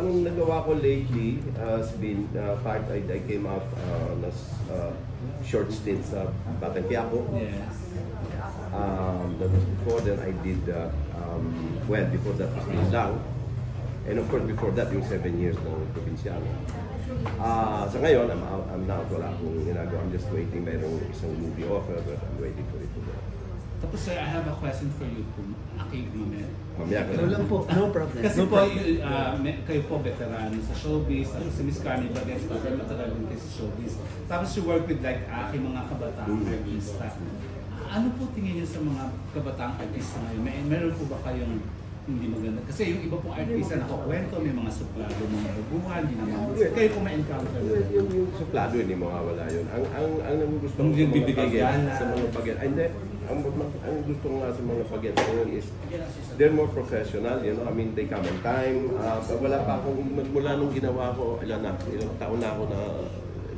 ang nagawa ko lately has been I came out na short stint sa Batang Quiapo. Yes. That was before. Then I did well before that was Lang. And of course before that yung 7 years ng Provinciano. Sa ngayon, I'm now wala akong ginagawa. I'm just waiting. Mayroong isang movie offer but I'm waiting for it to go. Tapos sir, I have a question for you too. Aki agreement. Mamaya ka Ito lang po, no problem. Kasi no po, problem. kayo po veteran sa showbiz, si Miss Carmi Bagets, pero matagal din kayo sa showbiz. Tapos you work with like aking mga kabataang artista. Ano po tingin niyo sa mga kabataang artista ngayon? Meron po ba kayong hindi maganda? Kasi yung iba pong artista nakakwento, may mga suplado, mga baguhan, hindi naman. Kayo po ma-encounter na. Yung suplado, hindi mawawala yun. Ang gusto ko Yung bibigay sa mga pagyan. Hindi. Ang gusto ko nga sa mga pagyan is they're more professional, you know. I mean, they come on time. Wala pa akong, mula nung ginawa ko, ilang taon na ako na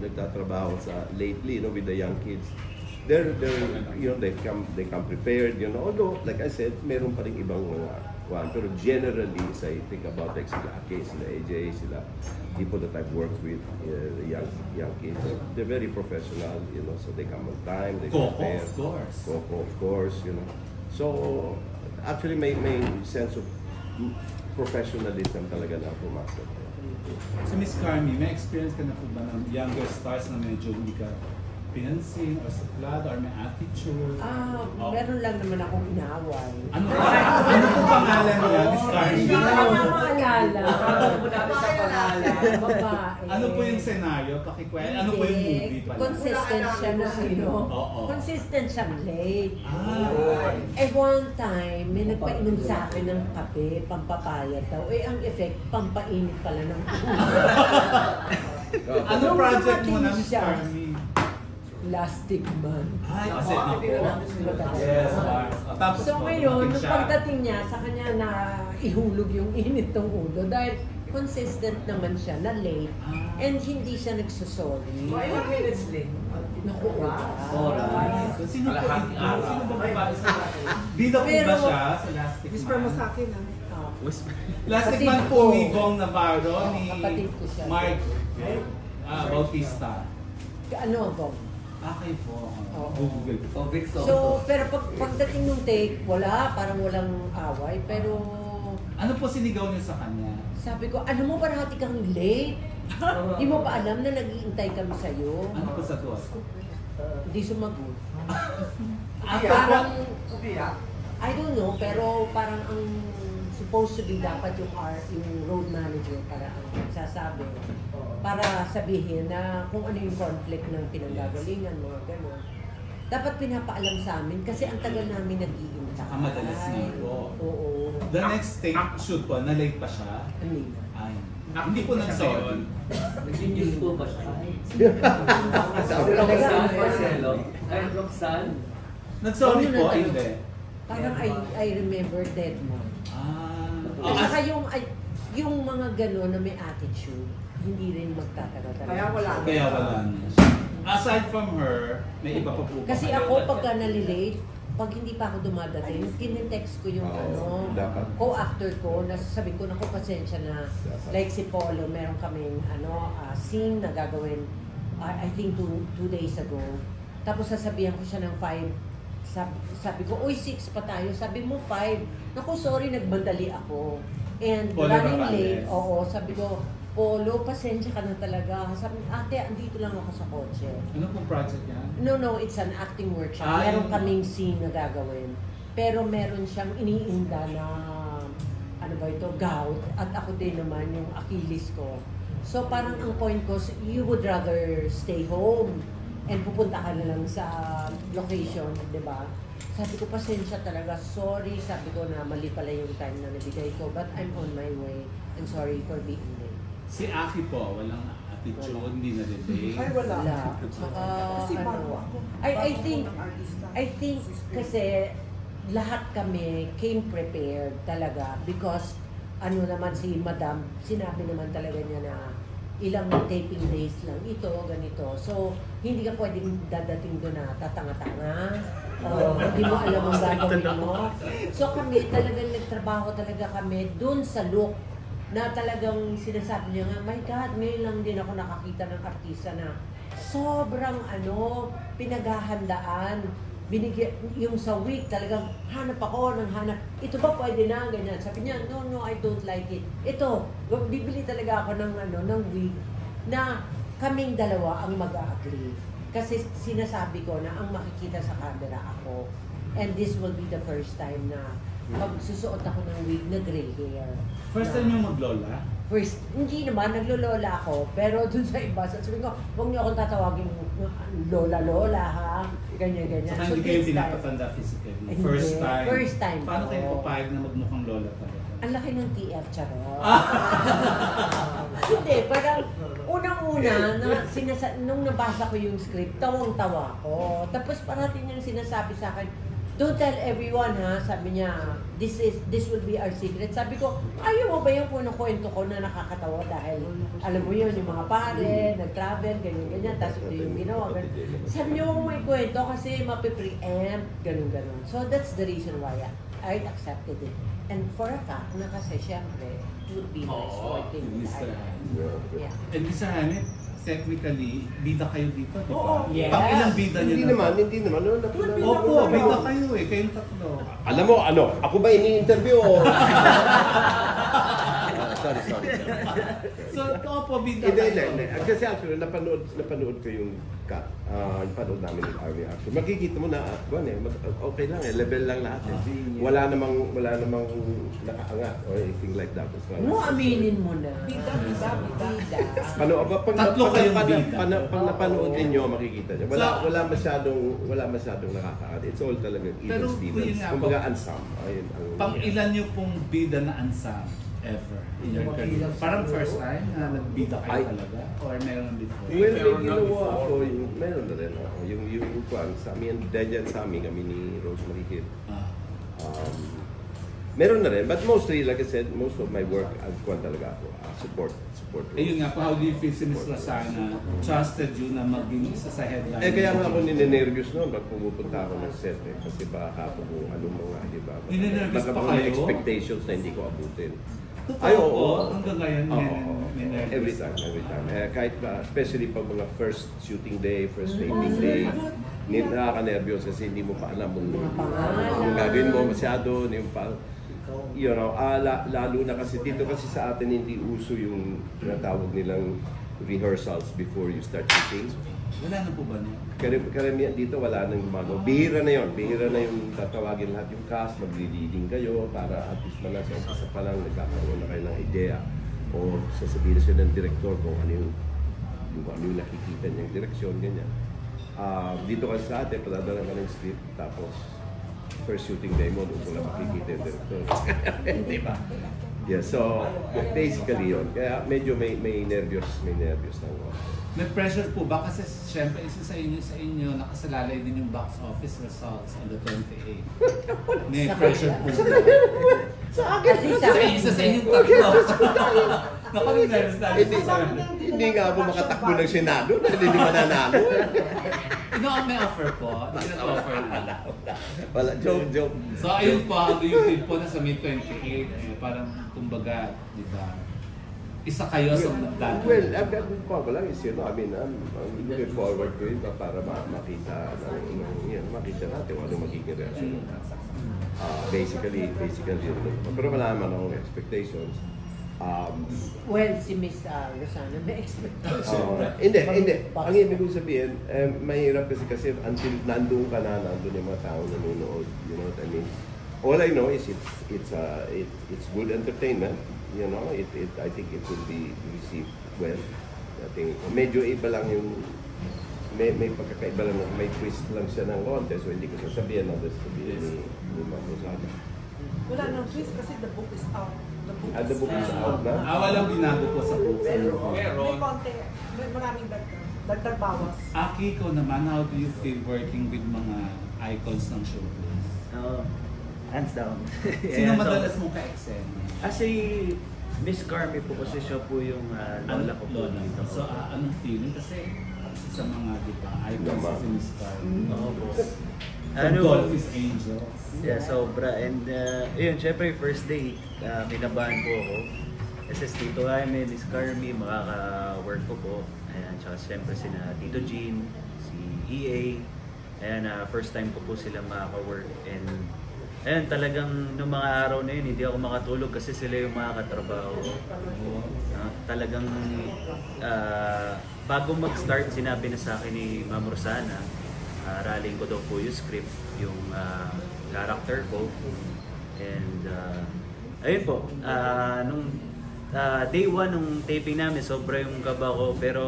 nagtatrabaho sa lately, you know, with the young kids. They're you know, they come prepared, you know. Although, like I said, meron pa rin ibang mga one. Pero generally, as I think about like sila Ake, sila AJ, sila people that I've worked with, young kids, they're very professional, you know, so they come on time, they prepare. Of course. Coco, of course, you know. So, actually, may sense of professionalism talaga na pumasok. So Miss Carmi, may experience ka na po ba ng younger stars na medyo hindi ka pinansin or suplado or may attitude? Meron lang naman akong inaaway. Ano po pangalan niya, Miss Carmi? Hindi ko naman maalala. Babae. Ano po yung senaryo? Pakikwento. Ano po yung movie pala? Consistent siya na Oo. Consistent siyang late. One time, may nagpainom sa akin ng kape, pampapayat daw. Ang effect, pampainit pala ng Ano project mo na, Miss Carmi? Plastic Man. Ay, kasi ako. Yes, tapos so ngayon, nung pagdating niya, sa kanya na ihulog yung init ng ulo dahil consistent naman siya na late and hindi siya nagsusorry. Ilang minutes late? Naku, Alright. So, sino po babae sa bida po ba siya sa Plastic Man? Whisper mo sa akin Plastic Kapatid Man ko. po ni Gong Navarro, ni Kapatid ko siya. Mark Bautista. Ano ba? Okay po. Oo. Google. So, pero pagdating nung take, parang walang away, pero Ano po sinigaw niyo sa kanya? sabi ko, ano mo parati kang late? Di mo pa alam na nag-iintay kami sa'yo? Ano po sa tuwa? Hindi sumagot. Ako Parang, I don't know, pero parang ang supposed to be dapat yung road manager para ang sasabi. Para sabihin na kung ano yung conflict ng pinanggagalingan, mga gano'n. Dapat pinapaalam sa amin kasi ang tagal namin nag-iintay. madalas nga po. Oo. The next take shoot po, na-late pa siya. Kanina. Ay. Hindi po nag-sorry. Nag-news po ba siya? Roxanne? Nag-sorry po, ay hindi. Parang I remember dead mo. At Ah. saka yung mga gano'n na may attitude, hindi rin magtatagal talaga. Kaya wala na siya. Aside from her, may iba pa po. Kasi ako pagka nalilate, pag hindi pa ako dumadating, kinetext ko yung dapat. co-actor ko, nasasabi ko, naku, pasensya na. Like si Polo, meron kaming scene na gagawin, I think 2 days ago. Tapos sasabihan ko siya ng 5. Sabi ko, uy, 6 pa tayo. Sabi mo 5. Naku, sorry, nagmadali ako. And Polo running Rapales. late, sabi ko, Polo, pasensya ka na talaga. Sabi, ate, andito lang ako sa kotse. Ano pong project niya? No, it's an acting workshop. Ah, Meron yun. kaming scene na gagawin. Pero meron siyang iniinda na, ano ba ito, gout. At ako din naman, yung Achilles ko. So parang ang point ko, you would rather stay home and pupunta ka na lang sa location, di ba? Sabi ko, pasensya talaga. Sorry, sabi ko na mali pala yung time na nabigay ko. But I'm on my way. And sorry for being late. Si Aki po, walang attitude, hindi na delay. wala. Kasi bago ako. I think kasi lahat kami came prepared talaga because ano naman si Madam, sinabi naman talaga niya na ilang taping days lang ito, ganito. So, hindi ka pwedeng dadating doon na tatanga-tanga. Hindi mo alam ang gagawin mo. So kami talagang nagtrabaho talaga kami doon sa look na talagang sinasabi niya nga, my God, ngayon lang din ako nakakita ng artista na sobrang pinaghahandaan. Binigyan, yung sa week talagang hanap ako ng hanap. Ito ba pwede na? Ganyan. Sabi niya, no, I don't like it. Ito, bibili talaga ako ng week na kaming dalawa ang mag-agree. Kasi sinasabi ko na ang makikita sa camera ako. And this will be the first time na magsusuot ako ng wig na gray hair. First time yung maglola? First, hindi naman, naglolola ako. Pero dun sa iba, sabi ko, huwag niyo akong tatawagin lola-lola ha. Ganyan-ganyan. Saka hindi kayo pinapatanda physically. Hindi. First time. First time Paano ko. kayo papayag na magmukhang lola talaga? Ang laki ng TF, charot. Hindi, parang unang-una, nung nabasa ko yung script, tawang-tawa ko. Tapos parating niyang sinasabi sa akin, don't tell everyone ha, sabi niya, this will be our secret. Sabi ko, ayaw mo ba yung kwento ko na nakakatawa dahil alam mo yun, yung mga pare, nag-travel, ganyan-ganyan, tapos ito yung ginawa. Sabi niya, huwag mo ikwento kasi mapipreempt, ganun-ganun. So that's the reason why I accepted it. And for a fact, na kasi syempre, it would be nice working with Mr. Aya. Han. Yeah. And Mr. Hamid, technically, bida kayo dito, di ba? Oo. Yes. Pang ilang bida niyo Hindi na? naman. Opo, bida kayo eh, kayong tatlo. Alam mo, ako ba ini-interview o? Sorry. So, opo, bida Hindi. kayo. Kasi actually, napanood ko yung cut. Napanood namin yung RV action. Makikita mo na, okay lang level lang lahat eh. Wala namang nakaangat or anything like that. Mo aminin mo na. Bida. Tatlo kayong bida. Pag napanood ninyo, makikita niyo. Wala masyadong nakakaangat. It's all talaga Pero, Even Stevens. yun nga po. Kumbaga ensemble. Ayun ang Pang ilan niyo pong bida na ansam ever in your career? Parang first time na nagbida kayo talaga? Or meron before? Well, may ginawa ako, meron na rin ako. Yung kwan, sa amin, dahil sa amin, kami ni Rosemary Hill. Ah. Meron na rin, but mostly, like I said, most of my work, kwan talaga ako, support roles. Ayun nga po, how do you feel si Miss Rosana trusted you na maging isa sa headline? Kaya nga ako ninenervyos noon pag pumupunta ako ng set kasi baka ako kung anong mga, di ba? Ninenervyos Baka pa mga kayo? expectations na hindi ko abutin. Totoo po, hanggang ngayon, Oo. ninenervyos. Every time. Kahit especially pag mga first shooting day, first taping day, nakaka-nervyos kasi hindi mo pa alam kung gagawin mo masyado, yung lalo na kasi dito kasi sa atin hindi uso yung tinatawag nilang rehearsals before you start shooting. Wala na po ba niya? Karamihan dito wala nang gumagawa. Bihira na yung tatawagin lahat yung cast, magli-leading kayo para at least man sa umpisa pa lang nagkakaroon na kayo ng idea o sasabihin siya ng director kung ano yung nakikita niyang direksyon, ganyan. Dito kasi sa atin, padadala ka ng script, tapos first shooting day mo, doon ko lang makikita yung director. Di ba? Yeah, so basically yun. Kaya medyo may nervyos na ako. May pressure po ba? Kasi syempre isa sa inyo nakasalalay din yung box office results on the 28th. May pressure po ba? Sa akin, Isa sa inyong tatlo. Nakalimutan na Hindi nga ako makatakbo ng Senado dahil hindi mananalo. may offer po. Hindi na-offer na. Wala, joke. So ayun po, how do you feel po na sa May 28? Parang kumbaga, di ba? Isa kayo sa nagdadalo. Well, ang lang is I'm looking forward to it para makita natin kung ano magiging reaction. Basically yun. Pero wala naman akong expectations. well, si Miss Rosana, may expectation. Hindi. Ang ibig ko sabihin, mahirap kasi until nandun yung mga tao nanonood. You know what I mean? All I know is it's good entertainment. You know, I think it will be received well. I think medyo iba lang yung may pagkakaiba lang, may twist lang siya ng konti, so hindi ko sasabihin na sabihin ni Ma'am Rosana. Wala nang twist kasi the book is out. The book is out na? Walang binago po sa book. May konti. May maraming dagdag bawas. Aki, ikaw naman, how do you feel working with mga icons ng showbiz? Hands down. Sino madalas mong ka-eksena? Si Miss Carmi po kasi siya po yung lola ko po Lola. dito. So, anong feeling? Kasi sa mga, di ba, icons Naman. si Miss Carl. Oo po. From Dolphis Angels. Yeah, sobra. And yun, syempre first day, kinabahan po ako. SS Tito Jaime, Miss Carmi, makaka-work ko po. Ayan, tsaka siyempre sina Tito Jean, si EA. Ayan, first time ko po sila makaka-work. And ayan, talagang noong mga araw na yun, hindi ako makatulog kasi sila yung makakatrabaho. Talagang bago mag-start, sinabi na sa akin ni Ma'am Rosana, aralin ko daw po yung script, yung character ko. And ayun po, nung day 1 nung taping namin, sobra yung kaba ko. Pero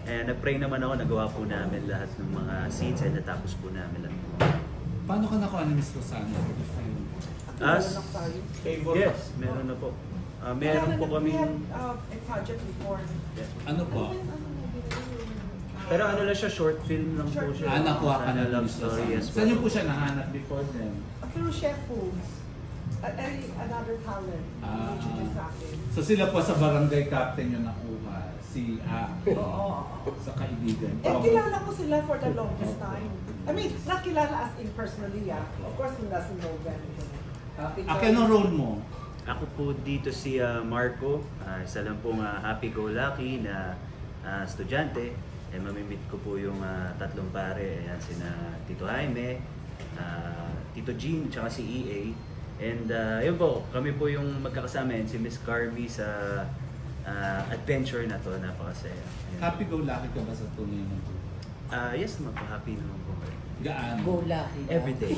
nag-pray naman ako, nagawa po namin lahat ng mga scenes and natapos po namin lahat. Paano ka nakuha ni Miss Rosana? As, yes, meron na po. Meron po We had kaming... a project before. Yes. Ano po? Pero ano lang siya, short film lang po siya. Nakuha ka na love Miss story, Rosana. yes po. Saan niyo po siya nahanap before then? Through Chef Foods. Another talent. Introduced sa akin. So sila po sa barangay captain yung nakuha, si Oo. sa kaibigan. Kilala ko sila for the longest time. I mean, not kilala as in personally, Of course, he doesn't know them. Anong role mo? Ako po dito si Marco, isa lang pong happy-go-lucky na estudyante. Mamimit ko po yung tatlong pare, ayan, sina Tito Jaime, Tito Jean, tsaka si EA. And yun po, kami po yung magkakasama and si Miss Carmi sa adventure na to, napakasaya. Ayan. Happy-go-lucky ka ba sa tunay mo? Yes, happy naman po kayo. Gaan? Go lucky. Every day.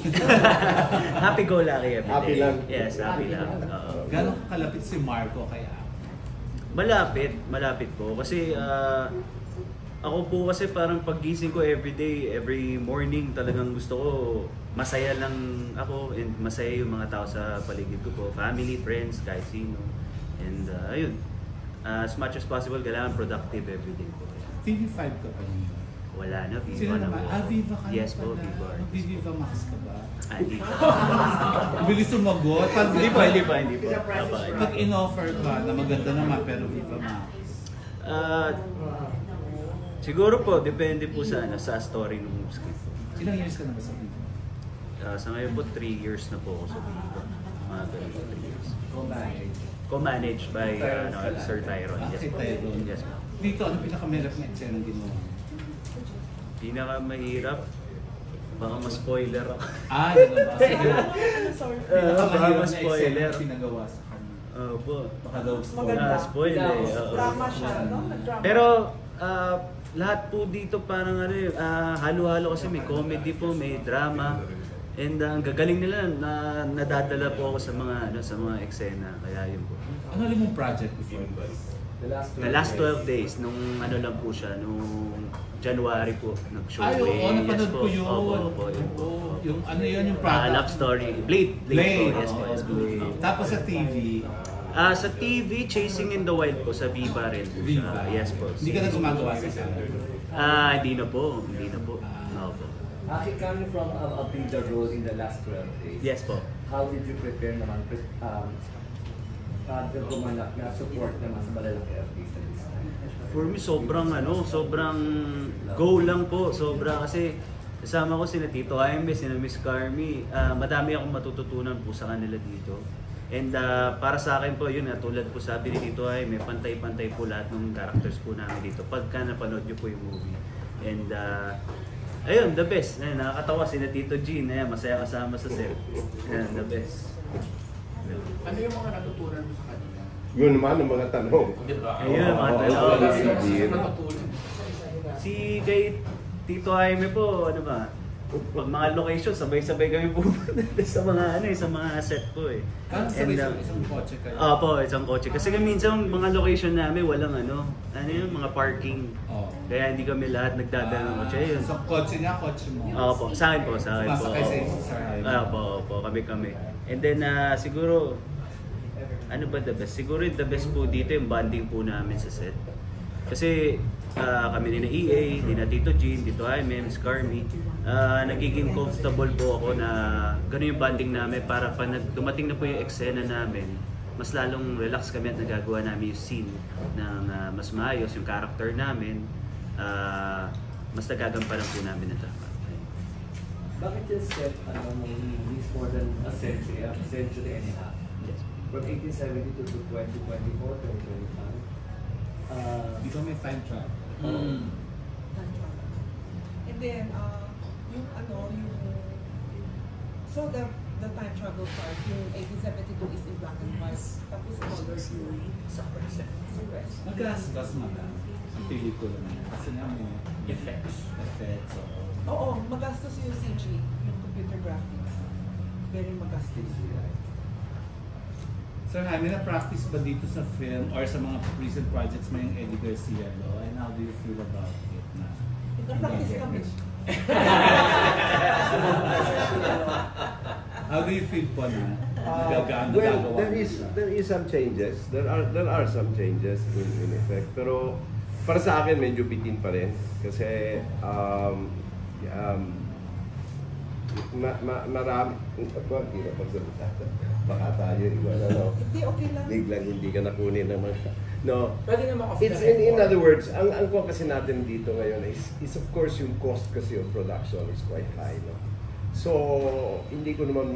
Happy-go-lucky every day. Happy lang. Yes, happy Happy lang. lang. Oo. Gano'ng kalapit si Marco kaya? Malapit po. Kasi ako po kasi parang paggising ko everyday, every morning talagang gusto ko masaya lang ako and masaya yung mga tao sa paligid ko po. Family, friends, kahit sino. And ayun, as much as possible, kailangan productive everyday po. TV5 ka pa niyo. Wala na, Viva Sino na naman? po. Viva ka na Yes pala. po, Viva. Viva Max ka ba? Hindi. Bilis sumagot. Hindi po. Pag in-offer ka na maganda naman pero Viva Max. Siguro po, depende po sa story ng script. Ilang years ka na ba sa Viva? Sa ngayon po, 3 years na po ako sa Viva. Mga ganun po, 3 years. Co-manage. Co-managed by Sir Tyron. Yes Kay po. Tyron. Yes po. Dito, ano pinakamahirap na eksena ginawa? Pinakamahirap, baka ma-spoiler ako. Yun ba? Sige. Sorry. Pinakamahirap na spoiler. eksena pinagawa sa kanya. Opo. Baka daw spoiler. Maganda. Spoiler. Oo. Drama siya, no? Nag-drama. Pero lahat po dito parang halo-halo kasi may comedy po, may drama. And ang gagaling nila na nadadala po ako sa mga eksena. Kaya yun po. Ano alam mong project before? The last 12 days, nung lang po siya, nung January po, nag-show. Oo, napanood ko yun. Opo, yun po. Yung ano yun, yung product? Love story. Blade. Blade. Po. Yes po, yes po. Tapos sa TV, Sa TV, Chasing in the Wild po, sa Viva rin po siya. Viva. Yes po. Hindi ka na gumagawa sa set. Hindi na po. Opo. Actually, coming from a bigger role in the last 12 days, Yes po. how did you prepare naman gumanap na support naman sa malalaki artista this time? For me, sobrang go lang po. Sobra kasi kasama ko sina Tito Jaime, sina Miss Carmi. Madami akong matututunan po sa kanila dito. And para sa akin po, yun, tulad po sabi ni Tito Jaime, pantay-pantay po lahat ng characters po namin dito pagka napanood nyo po yung movie. And ayun, the best. Ayun, nakakatawa sina Tito Jean, masaya kasama sa set. Ayun, the best. Ano yung mga natutunan mo sa kanila? Yun naman ang mga tanong. Ayun, mga Oo, tanong. wala si Jean. Natutunan. Si kay Tito Jaime po, ano ba? Pag mga location, sabay-sabay kami pupunta sa mga set po eh. Sabay And, isang kotse kayo? Opo, isang kotse. Kasi minsan mga location namin walang mga parking. Oo. Kaya hindi kami lahat nagdadala ng kotse. Yun. So kotse niya, kotse mo? Opo, sa akin po. Sumasakay sa isa sa Opo, kami. And then siguro, ano ba the best? Siguro the best po dito yung bonding po namin sa set. Kasi kami ni na EA, ni na Tito Jean, Tito Jaime, Miss Carmi, nagiging comfortable po ako na gano'n yung bonding namin para pag dumating na po yung eksena namin, mas lalong relax kami at nagagawa namin yung scene ng mas maayos, yung character namin, mas nagagampanan po namin na tama. Bakit yung set, is more than a century and a half? Yes. From 1872 to 2024, 2025. Ikaw may time travel. Time travel. And then, so the time travel part, yung 1872 is in black and white, tapos color theory. Sa rest. Magastos madam ang pelikula na. Kasi nga may effects. Oo, magastos yung CG, yung computer graphics. Very magastos. Sir Jaime, na-practice ba dito sa film or sa mga recent projects mo yung Eddie Garcia Law? And how do you feel about it na? Nag-practice kami. How do you feel po na? Well, there is some changes. There are some changes in effect. Pero para sa akin medyo bitin pa rin kasi marami hindi na pagsalita. Baka tayo Hindi, okay lang. biglang hindi ka nakunin ng mga no. Pwede naman It's in other words, ang kuha kasi natin dito ngayon is of course yung cost kasi of production is quite high, no. So, hindi ko naman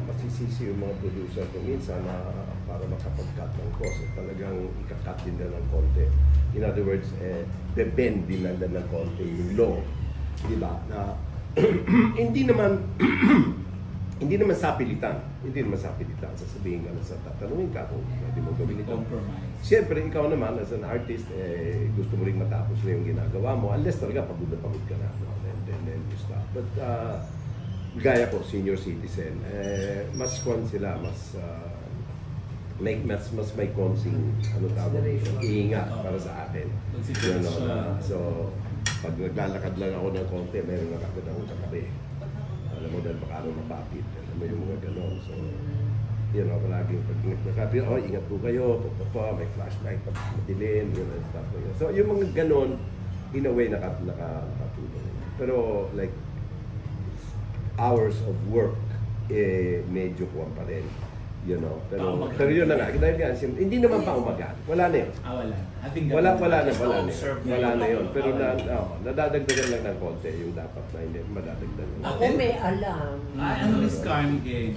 masisisi yung mga producer kung minsan na para makapag-cut ng cost, talagang ika-cut din na ng konti. In other words, bebend din na ng konti yung law, di ba? Na hindi naman sapilitan. Sasabihin ka na sa tatanungin ka kung pwede mo gawin ito. Compromise. Siyempre, ikaw naman as an artist, gusto mo rin matapos na yung ginagawa mo unless talaga pagod ka na. No? Then you stop. But gaya ko, senior citizen, mas sila, mas may consing, iingat para sa atin. So, pag naglalakad lang ako ng konti, mayroon na agad akong katabi. Alam mo, dahil baka mapapit. Alam mo yung mga ganon. So, palaging pag nagkakapit, ingat po kayo, may flashlight, madilim, stuff like that. So, yung mga ganon, in a way, nakatulong. Pero, like, hours of work, medyo kuwan pa rin. Pero yun na nga, dahil nga, hindi naman pa umagaan. Wala na yun. Wala. Wala na yun. Pero nadadagdagan lang ng konti yung dapat na hindi madadagdagan. Ako may alam. Ano Miss Carmi game?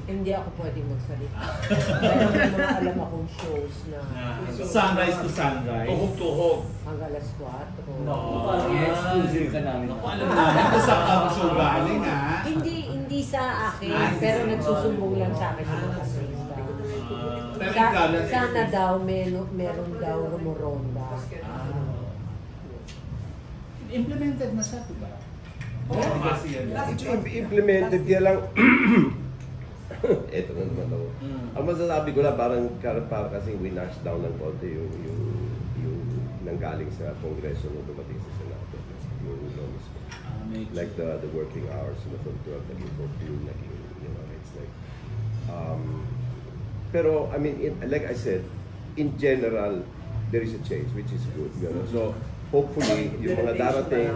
Hindi ako pwedeng magsalita. Pero may mga alam akong shows na Sunrise to sunrise. Tuhog-tuhog. hanggang alas 4. No, parang exclusive ka namin. Naku, alam namin kung saan ka show galing ha. Hindi sa akin, pero nagsusumbong lang sa akin ng mga artista. Pero ikaw lang. Sana daw meron daw rumuronda. Implemented na siya, diba? Oo. Kasi yan. Implemented yan lang. Eto na naman ako. Ang masasabi ko lang, parang kasi winash down ng konti yung nanggaling sa Kongreso nung dumating sa Senado. Yung laws. Like the working hours, from 12 naging 14, naging, it's like, pero, I mean, like I said, in general, there is a change, which is good, So, hopefully, yung mga darating,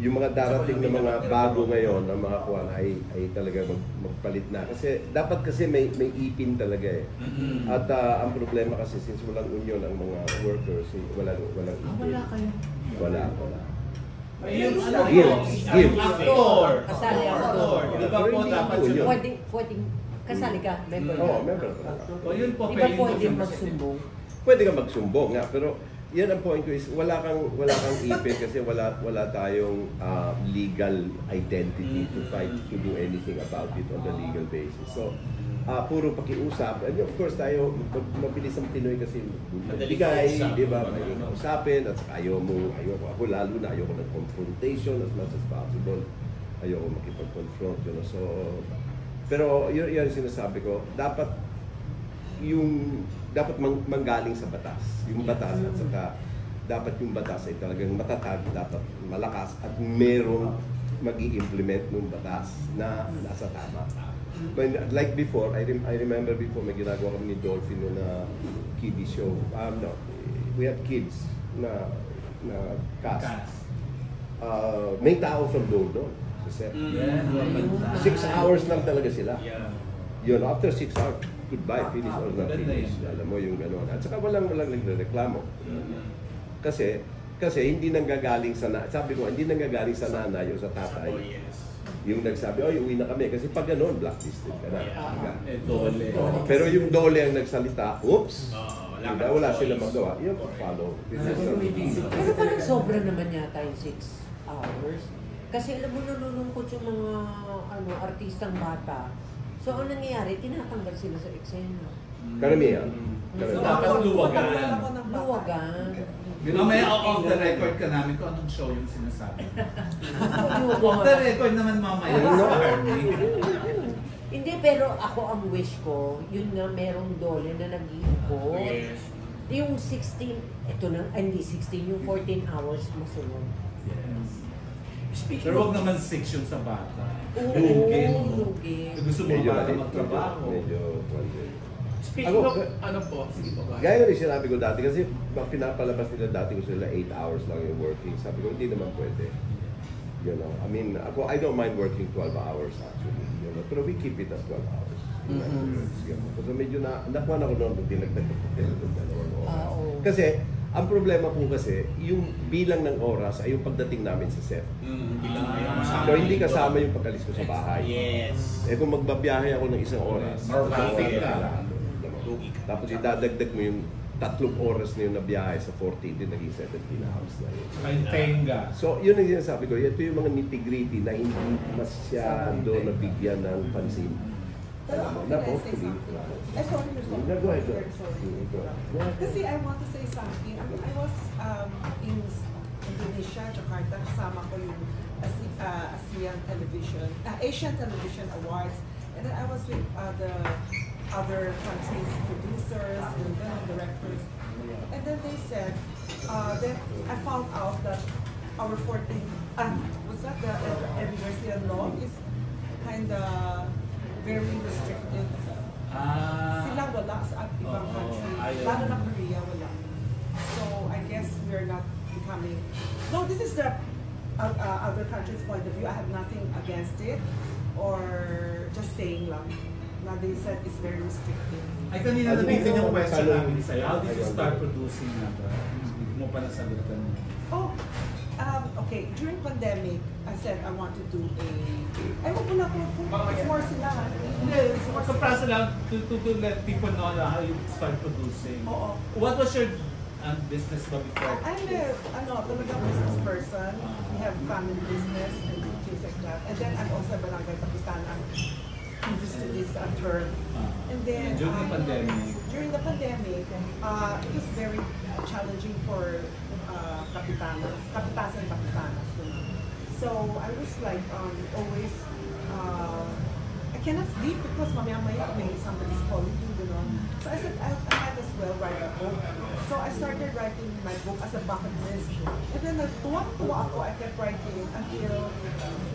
yung mga darating na mga bago ngayon, na mga kuwan, ay talaga magpalit na. Kasi, dapat kasi may ipin talaga eh. At ang problema kasi, since walang union ang mga workers, walang ipin. Wala kayo. Wala. Ayun, Gives. Actor. Kasali ako. Di ba po dapat yun? Pwedeng kasali ka, member. Member ka. O yun po, Di ba pwedeng magsumbong? Pwede ka magsumbong nga, pero yan ang point ko is wala kang ipin kasi wala tayong legal identity to fight to do anything about it on the legal basis. So puro pakiusap. And of course tayo mabilis ang Pinoy kasi magbigay, di ba? May kausapin at saka ayoko lalo na ayoko ng confrontation as much as possible. Ayoko makipag-confront, So pero yun sinasabi ko, dapat manggaling sa batas. Yung batas at saka dapat yung batas ay talagang matatag, dapat malakas at merong mag-i-implement ng batas na nasa tama. But like before, I remember before may ginagawa kami ni Dolphin na kiddie show. We had kids na cast. May tao from doon sa set. 6 hours lang talaga sila. After 6 hours, goodbye, finish or not finish. Alam mo yung gano'n. At saka walang nagreklamo. Kasi hindi nanggagaling sa nanay o sa tatay. Yung nagsabi, oh, uwi na kami. Kasi pag gano'n, blacklisted ka na. Dole. Pero yung dole ang nagsalita, oops, wala diba? kang Wala choice. silang magawa. Yung follow. Pero parang sobra naman yata yung 6 hours. Kasi alam mo, nalulungkot yung mga artistang bata. So, ang nangyayari, tinatanggal sila sa eksena. Karamihan. Dapat luwagan. Luwagan. Mamaya off the record ka namin kung anong show yung sinasabi. Off the Luwagan. record naman mamaya Ano? sa Army. Hindi, pero ako ang wish ko, yun nga merong dole na nag-iikot. Yes. Yung 16, ito na, hindi 16, yung 14 hours masunod. Yes. Speaking Pero of, wag naman 6 yung sa bata. Oo, Lugin, no? lugin. Gusto mo Medyo bata mali. magtrabaho. Medyo. speaking Ako, of, ano po, sige po, guys. Gaya rin sinabi ko dati kasi pinapalabas nila dati ko sila 8 hours lang yung working. Sabi ko, hindi naman pwede. You know, I mean, ako, I don't mind working 12 hours actually. You know, pero we keep it at 12 hours. Kasi medyo nakuha na ko noon pag dinagdag ng dalawang oras. Oo. Kasi, ang problema po kasi, yung bilang ng oras ay yung pagdating namin sa set. Bilang ayaw masama. So, hindi kasama yung pagkalis ko sa bahay. Yes. Eh kung magbabiyahe ako ng isang oras, Or isang traffic oras ka. lang. Lugi ka. Tapos idadagdag mo yung 3 oras na yung nabiyahe sa 14, din naging 17 hours na yun. May tenga. So, yun ang sinasabi ko, ito yung mga nitty-gritty na hindi masyado nabigyan ng pansin. Pero Alam mo, can I nako, say tuloy. something? Sorry, you're sorry. No, go ahead, go You're ahead. sorry. Go ahead. Kasi I want to say something. I was in Indonesia, Jakarta, kasama ko yung ASEAN Television, Asian Television Awards. And then I was with the other countries' producers and then directors. And then they said, then I found out that our 14, was that the University law is kind of very restrictive. Sila wala sa ibang country. Lalo na Korea, wala. So I guess we're not becoming... No, this is the other countries' point of view. I have nothing against it. Or just saying lang. Na they said it's very restrictive. Ay, kanina nabitin yung question Salong- namin sa'yo. How did you start producing na ba? Hindi mo pa nasagot kanina. Oh, okay. During pandemic, I said I want to do a... Ewan ko na kung it's more sila. Hindi, sa process lang to let people know how you start producing. Oo. What was your business ba before? I'm talagang business person. We have family business and things like that. And then I'm also a barangay kapitana. Previous to this term. And then During the pandemic. During the pandemic, it was very challenging for kapitanas and kapitanas. So I was like always, I cannot sleep because mamaya-maya may somebody's calling you, know. So I said, I might as well write a book. So I started writing my book as a bucket list. And then tuwang-tuwa ako, I kept writing until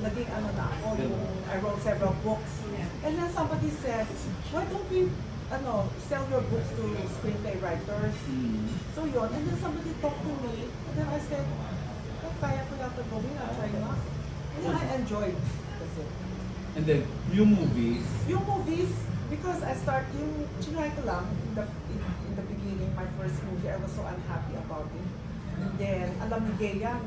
naging na ako, I wrote several books. And then somebody said, why don't we sell your books to screenplay writers? So yun, and then somebody talked to me, and then I said, kaya ko yata gawin, I'll try na. And then I enjoyed. That's it. And then, yung movies. Yung movies, because I start yung chinay ko lang in the beginning, my first movie, I was so unhappy about it. And then, alam ni Gay yan.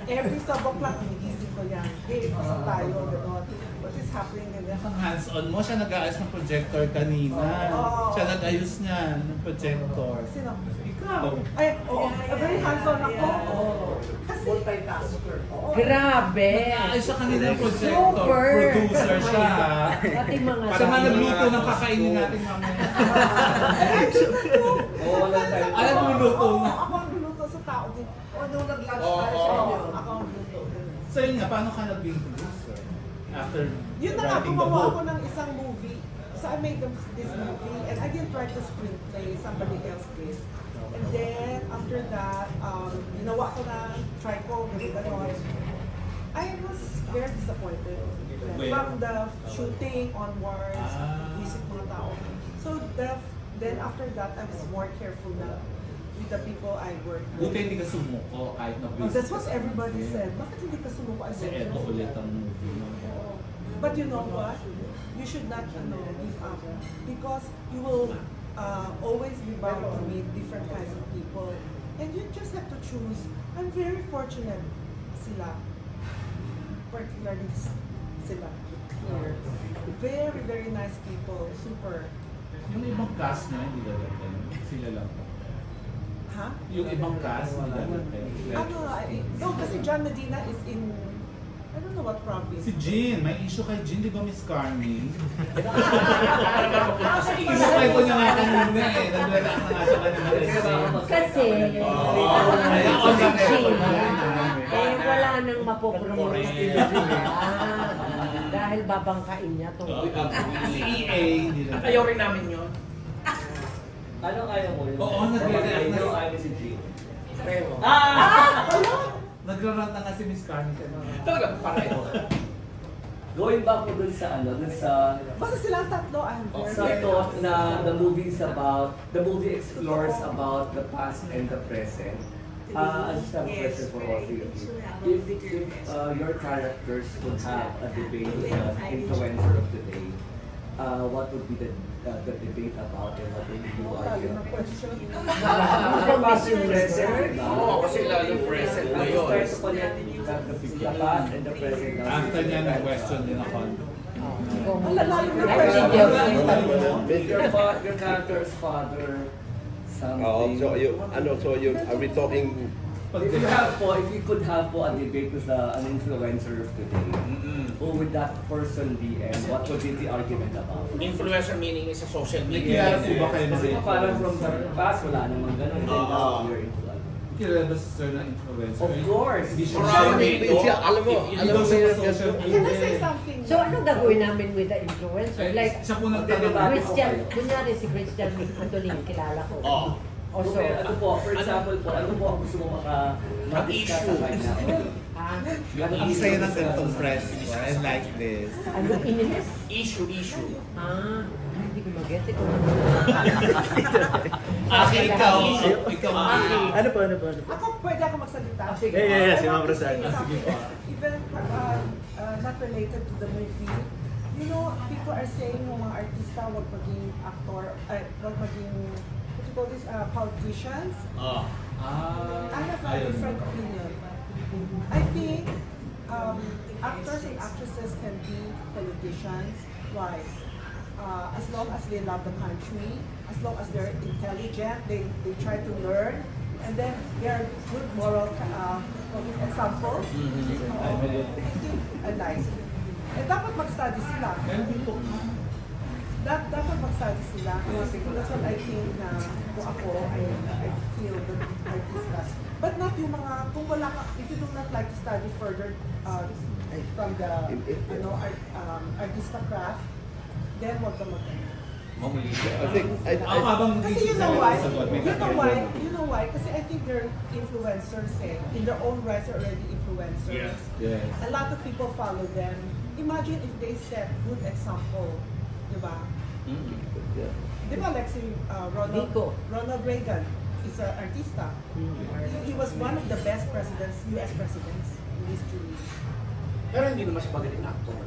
Every 12 o'clock, inigising ko yan. Gay, pasok tayo, gano'n. What is happening? And then, Ang hands-on mo, siya nag-aayos ng projector kanina. Oo. Siya nag-ayos niya ng projector. sino? Ikaw. Ay, oo, very hands-on ako. Kasi, oo. Grabe! Nag-aayos siya kanina ng projector. Super. Producer siya. Pati mga Siya nga nagluto ng kakainin natin mamaya. Ay, ang luluto na. Ako ang luluto sa tao din. O, nung nag-lunch Oo, tayo siya, oo. ako ang luluto. So yun nga, paano ka naging producer? After Yun na nga, writing the gumawa book. ako ng isang movie. So I made this movie and I didn't write the screenplay, somebody else did. And then after that, ginawa ko na, try ko, gano'n. I was very disappointed. From the shooting onwards, visit mga tao. So then after that, I was more careful na with the people I work with. Buti hindi ka sumuko kahit na Oh, that's what everybody said. Bakit hindi ka sumuko? I Kasi said, eto ulit ang movie mo. but you know what? You should not give up because you will always be bound to meet different kinds of people, and you just have to choose. I'm very fortunate, sila, particularly sila here. Very, very nice people. Super. Yung ibang cast nyo, hindi dadating. Sila lang po. Ha? Yung ibang cast, hindi dadating. No, kasi John Medina is in, I don't know what province. Si Jean, may issue kay Jean, di ba Miss Carmen? Kasi Isipay ko niya nga kanina eh. Naglalak na nga siya kanina. Kasi, Ayun, si Jean, okay. eh wala nang mapopromote nila. Dahil babangkain niya itong Si EA, hindi lang. Ayaw rin namin yun. Ano kaya mo? Oo, nag-react na. Ayaw kaya mo si G. Pero. Nagrarant na nga si Miss Carmen. Talaga, pareho. Going back po dun sa ano, dun sa basta silang tatlo, I'm very, sa very thought happy. na the movie explores about the past and the present. I just have a question for all three of you. If your characters could have a debate with the influencer of today, what would be the debate about and what would be the Yun ang argument? question. From past and present. Oo, kasi lalo present Let's ngayon. try to connect the past and the present. After niya, nag-question din ako. Your character's father, something. Are we talking? If you could have a debate with an influencer of today, who would that person be and what would be the argument about? Influencer meaning is sa social Kilala media. po ba kayo na Kasi parang from the past, wala namang ganun. And now you're influencer. Kilala ba si Sir na influencer? Of course. Hindi siya Marami. Alam mo, Hindi daw siya sa social Can I say media. something? So anong gagawin namin with the influencer? Like, Siya po nagtanong. Christian, kunyari si Christian Antolin, kilala ko. Oo. O so, Ano po, for example po, ano po ang gusto mo ma-discuss sa kanya? Ang saya ng ganitong press. I like this. ano inilis? Issue. Hindi ko mag-get it. Ikaw. Ano po? Ako, pwede ako magsalita. Sige. Yeah, si I Ma'am want to say Rosana. something, even not related to the movie. You know, people are saying yung mga artista wag maging actor, wag maging, what you call this, politicians. I have a different opinion. I think actors and actresses can be politicians. Why? As long as they love the country, as long as they're intelligent, they try to learn, and then they are good moral examples. And nice. Eh, dapat mag-study sila. Dapat mag-study sila. That's what I think na kung ako, I feel that artistas. But not yung mga, kung wala ka, if you do not like to study further from the, artista craft, then wag ka mag-ano. Ako habang Kasi you know why? You know why? Kasi I think they're influencers in their own right, they're already influencers. Yes. A lot of people follow them. Imagine if they set good example, di ba? Di ba like si Nico. Ronald Reagan is an artista. He was one of the best presidents, US presidents in history. Pero hindi naman siya magaling actor.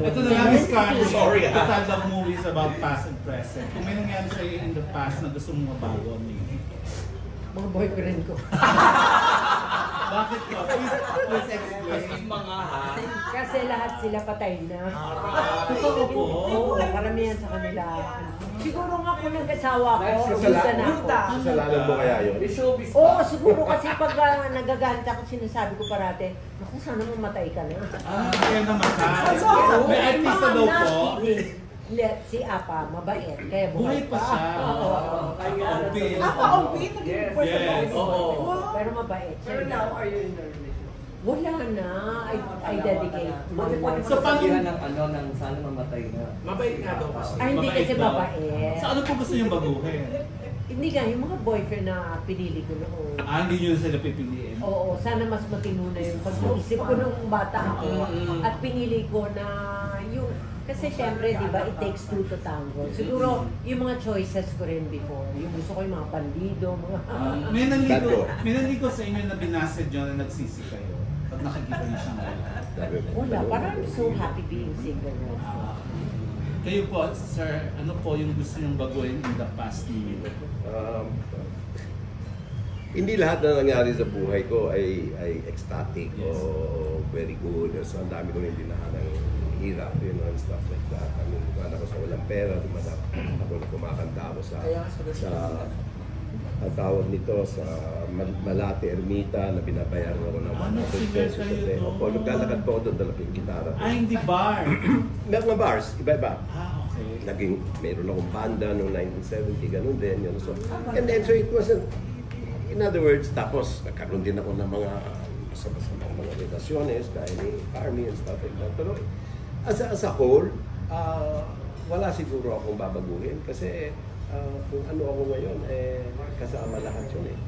Ito na lang, Miss Carmen. Sorry, ah. Total of movies about past and present. Kung may nangyari sa'yo in the past na gusto mong mabago, ano yun? Mga boyfriend ko. Bakit ko? Please explain. Mga ha. Kasi lahat sila patay na. Totoo po. Oo, karamihan sa kanila. Siguro nga kung nag-asawa ko, Kasalanan umpisa na ako. Kasalanan mo kaya yun? The showbiz Oo, siguro kasi pag nagagalit ako, sinasabi ko parate, naku, sana mamatay ka na. Kaya namatay. May artista daw po. Si Apa, mabait, kaya Buhay pa siya. Oo. Ompin. Ompin, naging Yes. Oo. Wow. Pero mabait. Pero now, are you in a relationship? Wala na. I dedicate my life. So, paano ng sana mamatay na? Mabait nga daw kasi. Ay, hindi kasi Mabait ba? mabait. Sa ano po gusto niyong baguhin? Hindi nga, yung mga boyfriend na pinili ko noon. Hindi niyo sila pipiliin. Oo, sana mas matino na yung pag-iisip ko nung bata ako. At pinili ko na yung, kasi syempre, di ba, it takes two to tango. Siguro, yung mga choices ko rin before, yung gusto ko yung mga bandido, mga... May nanligo sa inyo na binased nyo na nagsisi kayo pag nakikita niyo siyang Wala, parang I'm so happy being single right now. Kayo po, sir, ano po yung gusto niyong baguhin in the past niyo? hindi lahat na nangyari sa buhay ko ay ecstatic o very good. So, ang dami ko rin dinahanang hirap, and stuff like that. I mean, ako sa walang pera, dumadap ako na kumakanta ako sa ang tawag nito sa Malate Ermita na binabayaran ako ng 100 pesos a day. Opo, naglalakad po ako doon, dala ko yung gitara. Hindi bar. Mga bars, iba-iba. Okay. Mayroon akong banda noong 1970, ganun din. Yun. So, and then, so it wasn't, in other words, tapos nagkaroon din ako ng mga masama-samang mga relasyones dahil ni army and stuff like that. Pero as a whole, wala siguro akong babaguhin kasi kung ano ako ngayon, kasama lahat yun eh.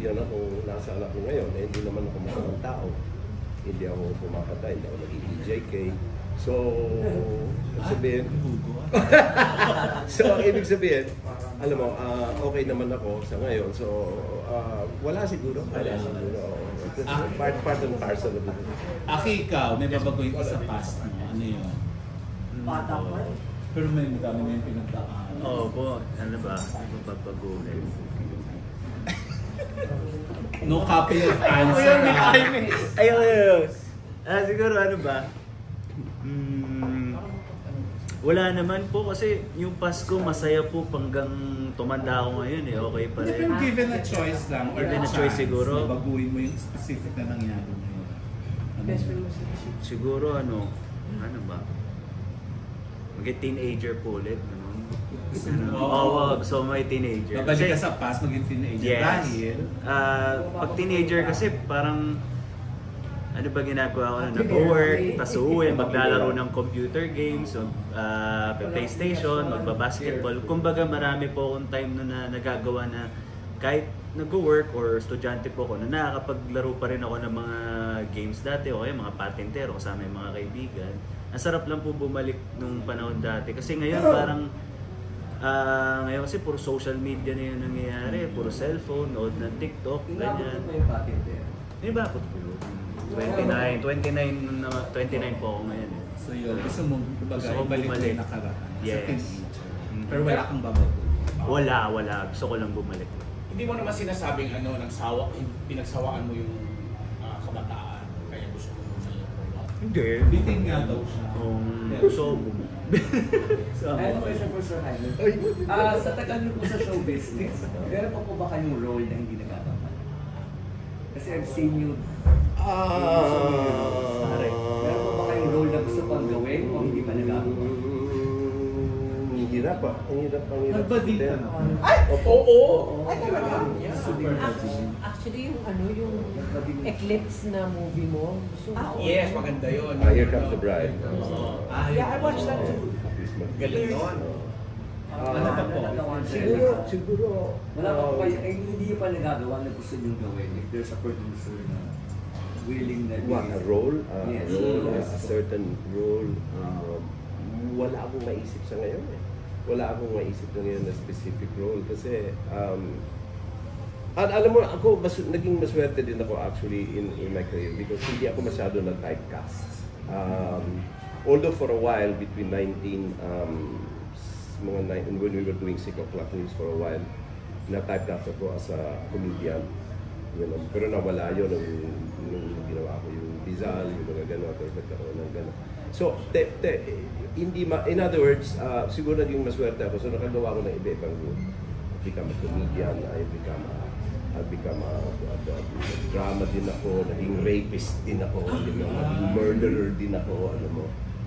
Yun na kung nasaan ako ngayon, hindi naman ako masamang tao. Hindi ako pumapatay, hindi ako nag-DJK. So, sabihin, ibig sabihin, alam mo, okay naman ako sa ngayon. So, wala siguro. Part and parcel of it. Aki, ikaw, may babaguhin ka sa past mo. Ano yun? Bata pa. Pero may dami na yung pinagdaan. Oo po, ano ba? Babaguhin. No copy of answer. Ayun. Siguro ano ba? Wala naman po kasi yung Pasko masaya po hanggang tumanda ako ngayon eh. Okay pa rin. Pero given a choice lang or Given a chance, choice siguro. baguhin mo yung specific na nangyari ngayon. Siguro ano ba? Mag-teenager po ulit. So may teenager. Babalik ka sa past, maging teenager. Yes. Dahil, Pag teenager kasi parang ano ba ginagawa ko? Nag-work, tas uuwi, maglalaro ng computer games, PlayStation, magbabasketball. Kumbaga marami po akong time na nagagawa na kahit nag-work or estudyante po ako, na nakakapaglaro pa rin ako ng mga games dati o kaya mga patintero kasama yung mga kaibigan. Ang sarap lang po bumalik nung panahon dati. Kasi ngayon parang ngayon kasi puro social media na yung nangyayari, puro cellphone, nood ng TikTok, ganyan. Hindi ba ako po? 29 po ako ngayon. so yun, gusto mo Gusto ko ibalik mo bumalik. yung nakaraan sa Yes. teenager. Pero wala kang babago. Wala. Gusto ko lang bumalik. Hindi mo naman sinasabing pinagsawaan mo yung kabataan, kaya gusto mo sa Hindi. Bitin nga daw siya. Gusto ko I have a question for Sir Jaime. Sa tagal niyo po sa show business, meron pa po ba kayong role na hindi nagagawa? Kasi I've seen you. Meron pa ba kayong role na gusto pang gawin o hindi pa nagagawa? Ang hirap. Nagbadit ka na. Oo! Ay, talaga? Actually, yung Eclipse na movie mo, gusto ko. Yes, maganda yun. Here Comes the Bride. Yeah, I watched that too. Galing yun. Ano pa po? Siguro, Wala pa po kayo, hindi nyo pa nagagawa na gusto nyo gawin if there's a producer na willing na what, a role? Yes. A certain role. Wala akong maisip sa ngayon eh. Wala akong maisip na ngayon na specific role kasi alam mo, ako naging maswerte din ako actually in my career because hindi ako masyado na typecast. Although for a while between when we were doing 6 o'clock news for a while, na-typecast ako as a comedian. You know, pero nawala yun nung ginawa ko yung Bizal, yung mga gano'n, at nagkaroon ng gano'n. So, in other words, siguro naging maswerte ako. So, nakagawa ko ng iba-ibang group. I become a comedian, I become a drama din ako, naging rapist din ako, naging murderer din ako, alam mo.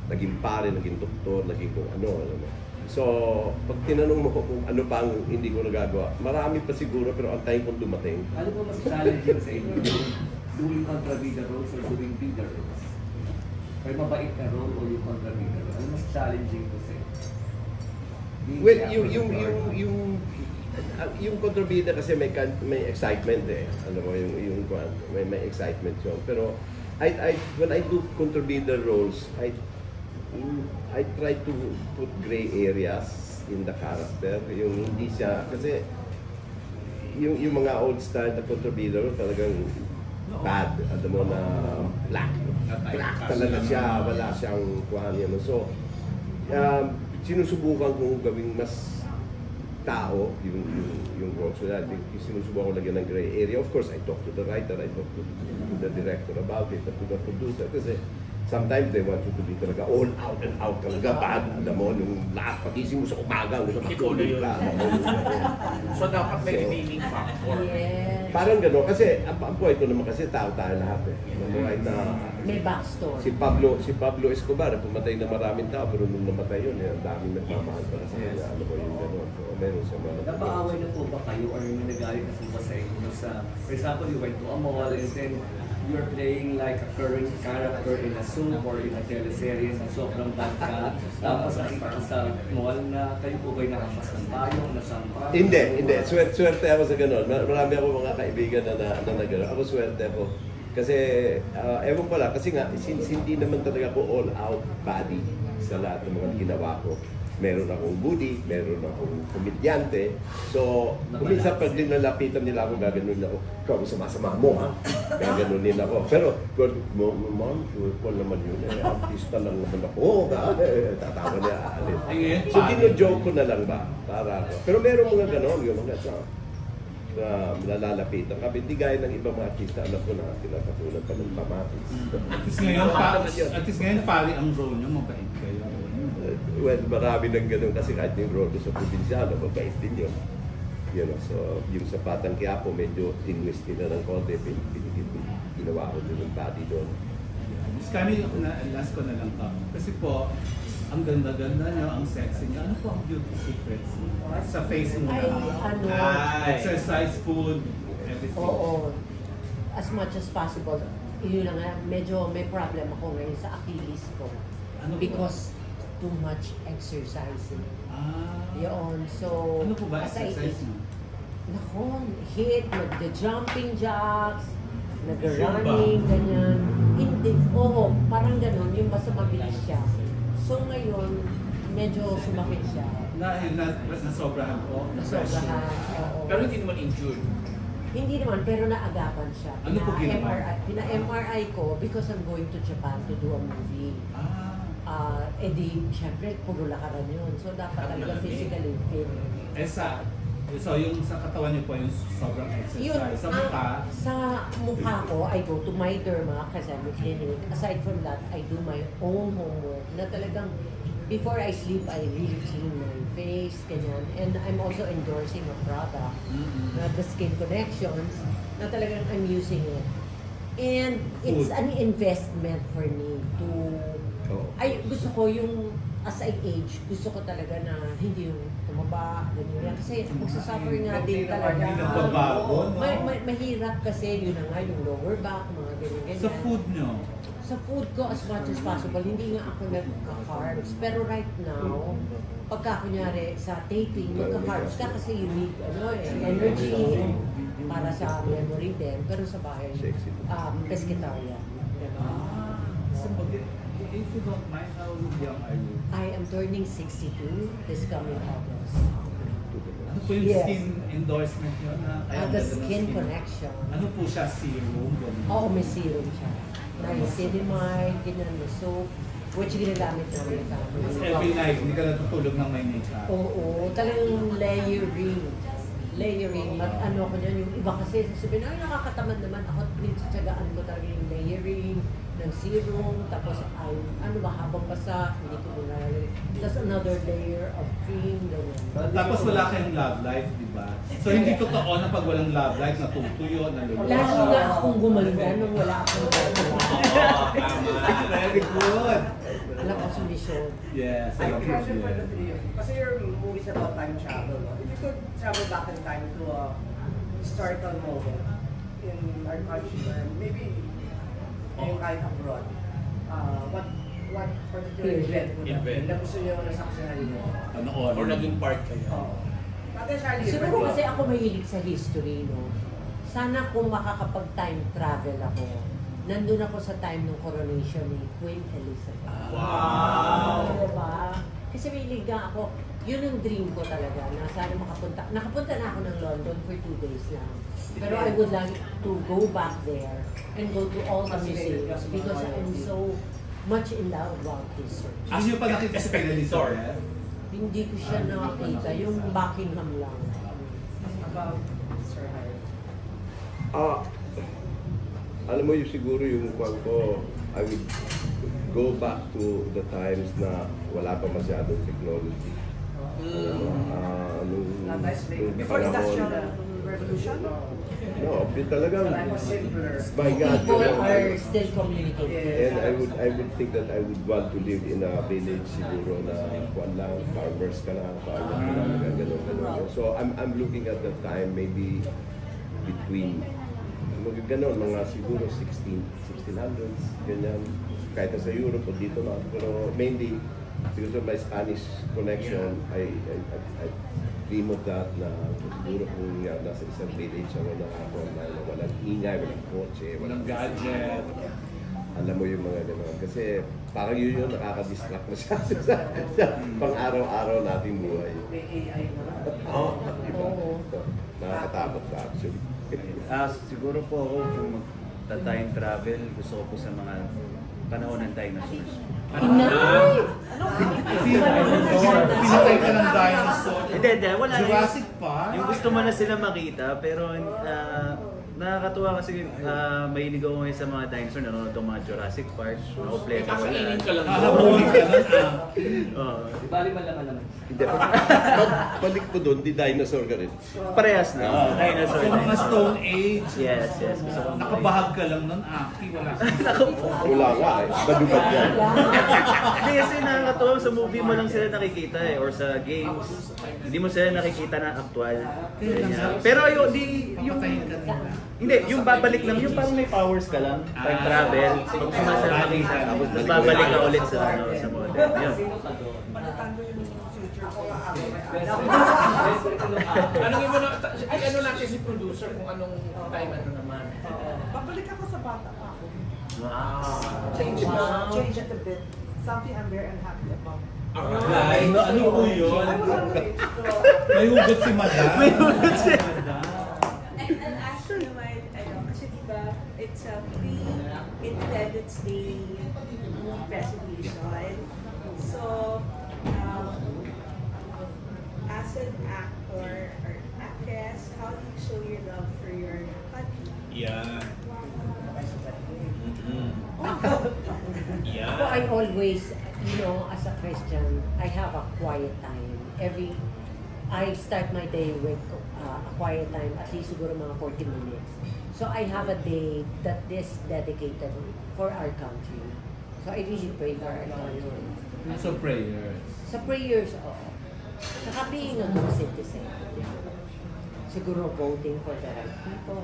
Naging pare, naging doktor, naging kung ano, alam mo. So, pag tinanong mo kung ano pa ang hindi ko nagagawa, marami pa siguro pero antayin kong dumating. Ano po mas challenging sa inyo? Doing kontrabida roles or doing bigger roles? Or mabait na role o yung kontrabida role? Ano mas challenging po sa inyo? Well, yung kontrabida kasi may excitement eh. Alam mo, may excitement yun. Pero when I do kontrabida roles, I try to put gray areas in the character. Yung hindi siya, kasi yung mga old style na kontrabida role talagang bad. Alam mo na black talaga siya, wala siyang kuhan yan. So, sinusubukan kong gawing mas tao, yung role. So sinusubukan ko lagyan ng gray area. Of course, I talk to the writer, I talk to the director about it, to the producer. Kasi sometimes they want you to be talaga all out and out talaga. Bad, alam mo, yung lahat, pagising mo sa umaga, gusto Ikaw na yun. So dapat may redeeming factor. Yes. Parang gano'n, kasi ang point ko naman kasi tao tayo lahat eh. Right na, May backstory. si Pablo Escobar, pumatay na maraming tao, pero nung namatay yun, ang daming nagmamahal para sa kanya. Ano ba yung gano'n? So, meron sa mga... Napaaway na po ba kayo or yung nagalit na po ba sa inyo sa, for example, you went to a mall and then you're playing like a current character in a soap or in a teleserye na sobrang bad ka, tapos nakita ka sa mall na kayo po ba'y nakapas ng payong, nasampa? Hindi. Swerte ako sa gano'n. Marami ako mga kaibigan na gano'n. Ako swerte ako. Kasi, ewan pala, kasi nga, since hindi naman talaga ako all out body sa lahat ng mga ginawa ko. Meron akong goodie, meron akong komedyante. So, kuminsan pag nilalapitan nila ako, gaganunin ako, ikaw sumasama mo ha? Gaganunin ako. Pero, ma'am, sure po naman yun eh. Artista lang naman ako. Tatawa niya, aalis. So, dino-joke ko na lang ba? Para ako. Pero meron mga ganon, yung mga sa nalalapitan kami. Hindi gaya ng ibang mga artista, alam ko na tinatatulan pa ng pamatis. At least ngayon, pari ang role nyo, mabait kayo. Well, marami ng ganun kasi kahit yung role ko sa probinsyano, mabait din yun. You know, so yung sa Patang Quiapo, medyo tinwist nila ng konti, ginawa ko din ng body doon. Miss Kani, last ko na lang to. Kasi po, ang ganda-ganda nyo, ang sexy nyo. Ano po ang beauty secrets sa face mo? Exercise, food, everything. Oo. As much as possible. Yun lang nga, medyo may problem ako ngayon sa Achilles ko. Ano po? Because too much exercising. Yun. So, Ano po ba as I exercise age- mo? Nako, nag-jumping jacks, nag-running, ganyan. Hindi, oo, parang ganun, yung basta mabilis siya. So ngayon, medyo sumakit siya. Nasobrahan po? Nasobrahan, oo. Pero hindi naman injured. Hindi naman, pero naagapan siya. Ano po ginawa? Pina-MRI ko because I'm going to Japan to do a movie. Di, syempre, puro lakaran yun. So, dapat talaga physically fit. So yung sa katawan niyo po yung sobrang exercise. Sa mukha? Sa mukha ko, I go to my derma kasi I'm a clinic. Aside from that, I do my own homework na talagang before I sleep, I really clean my face, ganyan. And I'm also endorsing a product, the Skin Connections, na talagang I'm using it. And it's an investment for me to... Ay, gusto ko yung, as I age, gusto ko talaga na hindi yung tumaba, ganyan. Kasi magsasuffer nga din talaga. Mahirap kasi yun na nga, yung lower back, mga ganyan. Sa food nyo? Sa food ko as much as possible, hindi nga ako nagka-carbs. Pero right now, pagka kunyari sa taping, magka-carbs ka kasi you need energy para sa memory din. Pero sa bahay, pescatarian. So, if you don't mind, how young are you? I am turning 62 this coming August. Ano po yung skin endorsement nyo? The Skin Connection. Ano po siya? Serum? Oo, may serum siya. Niacinamide, ganyan na soap, which ginagamit namin sa Every night, hindi ka natutulog ng may makeup. Oo, talagang layering. Ano ko dyan, yung iba kasi sasabihin, ay nakakatamad naman ako, pinagtsatsagaan ko talaga yung layering ng serum, tapos ay, ano ba, habang basa, hindi ko lalagay. Tapos another layer of cream, ganyan. Tapos wala kayong love life, di ba? So hindi totoo na pag walang love life, natutuyo, naluluwa. Lagi nga akong gumanda nung wala akong gumanda. Very good. Alam ko solusyon. Yes. I have a question for the three of you. Kasi your movie is about time travel, no? If you could travel back in time to a historical moment in our country, or maybe kahit abroad, what particular event would have been na gusto nyo nasaksihan nyo? Or naging part kayo. Siguro kasi ako mahilig sa history, no? Sana kung makakapag-time travel ako, nandun ako sa time ng coronation ni Queen Elizabeth. Wow! Diba? Kasi mahilig nga ako, yun yung dream ko talaga, na sana makapunta. Nakapunta na ako ng London for 2 days lang. Pero I would like to go back there and go to all the museums because I'm so much in love about history. Hindi nyo pa nakita si Queen Elizabeth? Hindi ko siya nakakita. Yung Buckingham lang. About Sir Harry. Alam mo yung siguro yung kwan ko, I would go back to the times na wala pa masyadong technology. Nung Before panahon, Industrial Revolution? no, talagang, Life was simpler. my God, People you know, are still communicating. and I would think that I would want to live in a village siguro na kwan lang, farmers ka lang, gano'n. So I'm looking at the time maybe between mga siguro 1600s, ganyan. Kahit sa Europe o dito na, pero mainly because of my Spanish connection, I dream of that na siguro kung nasa isang village ako na ako na walang ingay, walang kotse, Walang gadget. alam mo yung mga gano'n. Kasi parang yun yung nakaka-distract masyado sa pang-araw-araw nating buhay. May AI na lang. Oo, diba? Nakakatakot ka actually. Siguro po ako kung magta-time travel, gusto ko po sa mga panahon ng dinosaurs. Inay! Pinatay ka ng dinosaur. Hindi, wala na. Jurassic Park? Yung gusto mo na sila makita, pero nakakatuwa kasi mahilig ako ngayon sa mga dinosaur, nanonood ng mga Jurassic Park, nakompleto ko Kakainin ka na. lang. Hahabulin ka nun, Oo. Di bali malaman naman. Hindi, balik ko doon, di dinosaur ka rin. Parehas na. Dinosaur. Sa mga Stone Age. Yes. Gusto ko Nakabahag ka lang nun, Aki. Wala ka. Wala nga eh, badubad yan. Hindi kasi nakakatuwa sa movie mo lang sila nakikita eh, or sa games. Hindi mo sila nakikita na actual. Ganyan. Pero yung Papatayin ka nila. hindi, yung babalik lang, yung parang may powers ka lang, time travel, pag sumasal makita, tapos babalik ka ulit sa sa model. Yun. Palitan mo yung future ko. Anong mo na, ano natin si producer kung anong time ano naman. Babalik ako sa bata pa ako. Wow. Change it a bit. Something I'm very unhappy about. Ay, ano po yun? I will wait. May hugot si Madam. May hugot si And actually naman, kasi diba, it's a pre-Independence Day presentation. So, as an actor or actress, how do you show your love for your country? Yeah. Ako, I always, as a Christian, I have a quiet time. I start my day with a quiet time, at least siguro mga 40 minutes. So I have a day that is dedicated for our country. So I really pray for our country. So prayers. Sa prayers, oo. Saka being a good citizen. Siguro voting for the right people.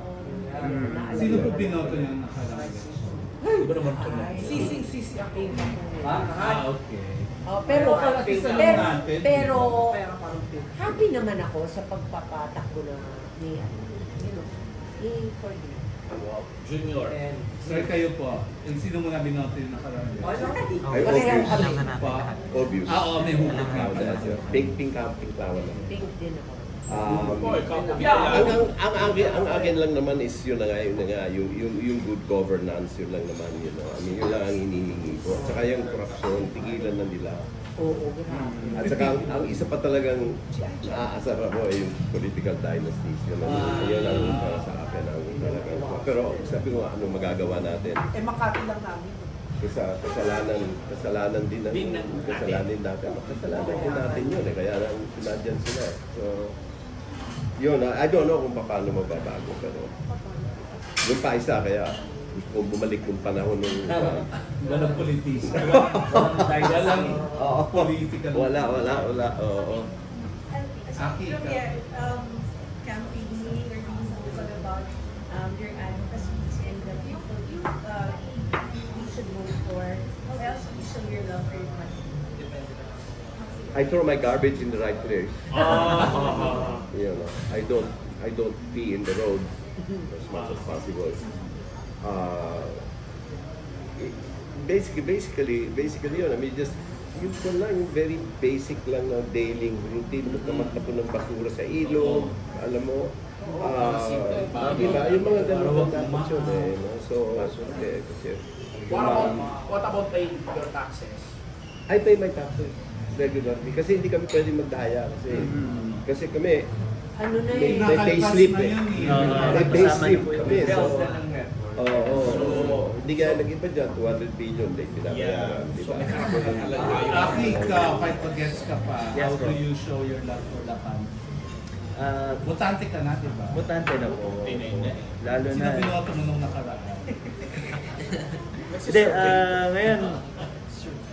Naalala Sino po ko binoto na- niyo nakaraan? Iba naman ko na. Sisi ako. Okay. Oh, pero Artista lang pero natin. pero Pera parang pin. happy naman ako sa pagpapatakbo na ni for the Junior. Sir, kayo po. Yung sino mo na binoto yung nakaraan? Ay, Parehong obvious. kami. Pa? Obvious. Oo, may hugot nga Ah, pala. that's it. Pink flower lang. Pink din ako. Oh, ikaw po. Ang akin lang naman is yun na nga, yung good governance, yun lang naman, I mean, yun lang ang hinihingi ko. At saka yung corruption, tigilan na nila. Oo, grabe. At saka ang isa pa talagang naaasar ako ay yung political dynasties. Yun ang para sa akin ang talagang. Pero sabi ko, ano magagawa natin? Makati lang namin. Kasalanan din natin. Kasalanan din natin yun eh. Kaya sinadyan sila. So, yun, I don't know kung paano mababago. Pero, yung pa isa, kaya gusto kong bumalik yung panahon nung... Walang politician. Walang political. Wala. Oo. Aside from your campaigning or being vocal about your advocacies and the people you should vote for, how else do you show your love for your country? I throw my garbage in the right place. I don't pee in the road as much as possible. Basically yun. I mean, just yun lang, yung very basic lang na daily routine. Magkamatapon ng basura sa ilog, alam mo. Diba? Yung mga ganun lang dapat yun eh. No? So, kasi What about paying your taxes? I pay my taxes. regularly. Kasi hindi kami pwede magdaya. Kasi kami, Ano na may eh. payslip na eh. yun eh. May payslip kami. So, Bells na lang net. hindi kaya nag-iba dyan, 200 billion din binabayaran. Yeah. Di So, ba? may karapat talaga yun. Aki, ikaw, kahit mag-guest ka pa, Yes, how bro. do you show your love for Lapan? Butante ka na, di ba? Butante na po. Hindi. Lalo Sino na. binoto mo nung nakaraan? Hindi, ngayon,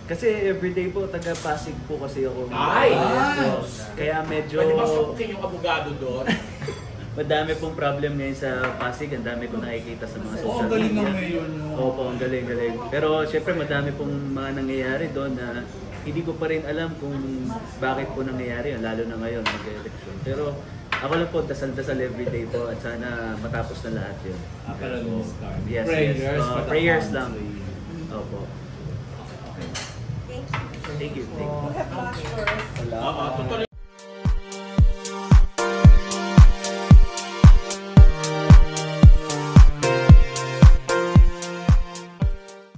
kasi everyday po, taga-Pasig po kasi ako. Ay! Yes, po. Kaya medyo Pwede ba sapukin yung abogado doon? madami pong problem ngayon sa Pasig. Ang dami ko nakikita sa mga Oo, social ang galing ng media. mayor nyo. Opo, ang galing. Pero syempre madami pong mga nangyayari doon na hindi ko pa rin alam kung bakit po nangyayari yun, lalo na ngayon mag-election. Pero ako lang po, dasal-dasal everyday po at sana matapos na lahat yun. Para Miss Carmen. Yes, Prayers yes. for the Prayers country. lang. Opo. Thank you. Thank you. We have flash first. Oo, tutuloy